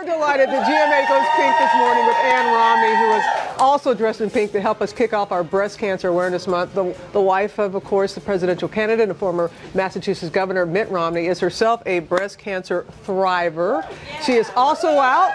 We're delighted that GMA goes pink this morning with Ann Romney, who is also dressed in pink to help us kick off our Breast Cancer Awareness Month. The wife of course, the presidential candidate and former Massachusetts Governor Mitt Romney is herself a breast cancer thriver. She is also out.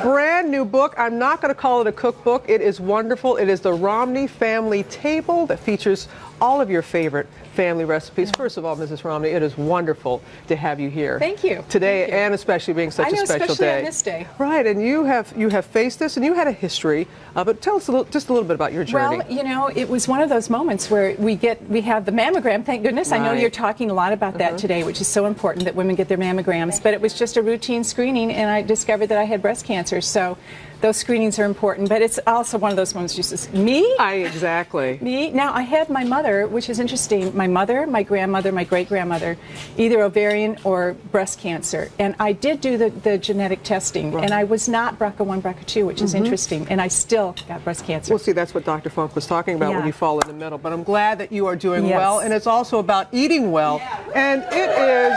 Brand new book. I'm not going to call it a cookbook. It is wonderful. It is the Romney Family Table that features all of your favorite family recipes. First of all, Mrs. Romney, it is wonderful to have you here. Thank you. Today, Thank you. And especially being such a special especially day. On this day. Right, and you have faced this, and you had a history. But tell us just a little bit about your journey. Well, you know, it was one of those moments where we have the mammogram. Thank goodness. Right. I know you're talking a lot about that today, which is so important that women get their mammograms. But it was just a routine screening, and I discovered that I had breast cancer. So those screenings are important, but it's also one of those moments you just, me? Exactly. Me? Now, I had my mother, which is interesting, my mother, my grandmother, my great-grandmother, either ovarian or breast cancer. And I did do the genetic testing, and I was not BRCA1, BRCA2, which is interesting, and I still got breast cancer. Well, see, that's what Dr. Funk was talking about when you fall in the middle. But I'm glad that you are doing Yes. well, and it's also about eating well. And it is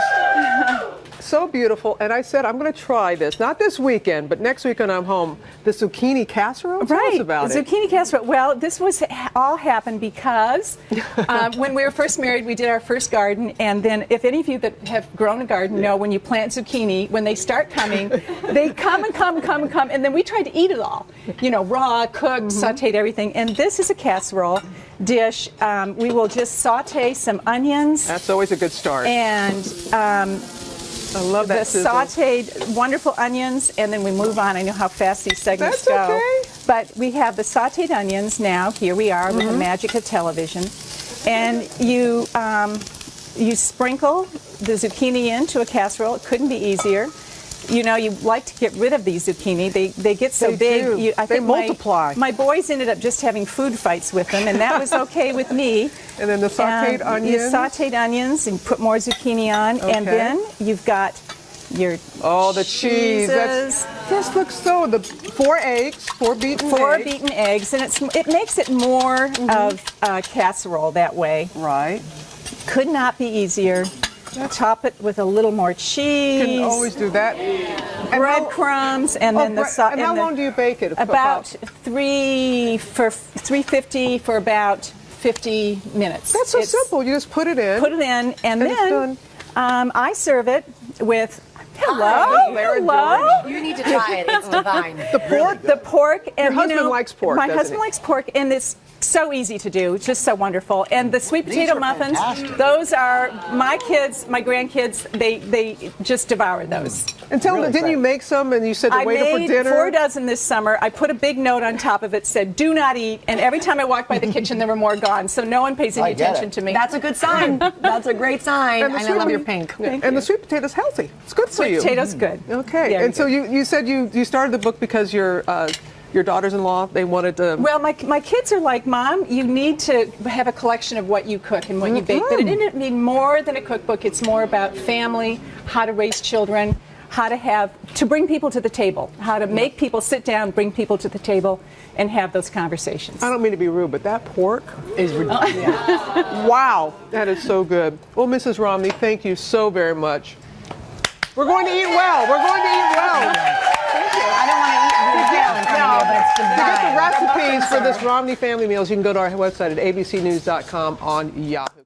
so beautiful, and I said I'm going to try this, not this weekend, but next weekend I'm home. The zucchini casserole? Tell us about it. Zucchini casserole. Well, this was all happened because when we were first married, we did our first garden, and then if any of you that have grown a garden know when you plant zucchini, when they start coming, they come and come and come and come, and then we tried to eat it all. You know, raw, cooked, sauteed, everything. And this is a casserole dish. We will just saute some onions. That's always a good start. And I love that the sauteed wonderful onions, and then we move on. I know how fast these segments That's go. okay. But we have the sauteed onions now. Here we are with the magic of television. And you sprinkle the zucchini into a casserole. It couldn't be easier. You know, you like to get rid of these zucchini. They get so They big. do. I They think multiply. My boys ended up just having food fights with them, and that was okay with me. And then the sauteed onions. You sauteed onions and put more zucchini on, and then you've got your the cheese. This looks so. The 4 eggs, 4 beaten eggs. And it makes it more of a casserole that way. Right. Could not be easier. Top it with a little more cheese. You can always do that. Breadcrumbs, and then the sauce. And how long do you bake it? About 350 for about 50 minutes. That's so simple. You just put it in. Put it in, and then I serve it with. Hello. You need to try it. It's divine. The pork. And your husband likes pork. My husband likes pork, and it's so easy to do. It's just so wonderful. And the sweet potato muffins. Fantastic. Those are my kids, my grandkids. They just devour those. And tell them, didn't you make some and you said to wait for dinner? I made 4 dozen this summer. I put a big note on top of it, said, do not eat. And every time I walked by the kitchen, there were more gone. So no one pays any attention to me. That's a good sign. That's a great sign. And I love your pink. And the sweet potato's healthy. It's good for you. Sweet potato's good. Okay. Very and so you said you started the book because your daughters-in-law, they wanted to... Well, my kids are like, Mom, you need to have a collection of what you cook and what you bake. But it didn't mean more than a cookbook. It's more about family, how to raise children, how to bring people to the table, how to make people sit down, bring people to the table, and have those conversations. I don't mean to be rude, but that pork is ridiculous. Wow, that is so good. Well, Mrs. Romney, thank you so very much. We're going to eat well. We're going to eat well. I don't want to eat but it's To get divine. the recipes for this Romney Family Meals, you can go to our website at abcnews.com on Yahoo.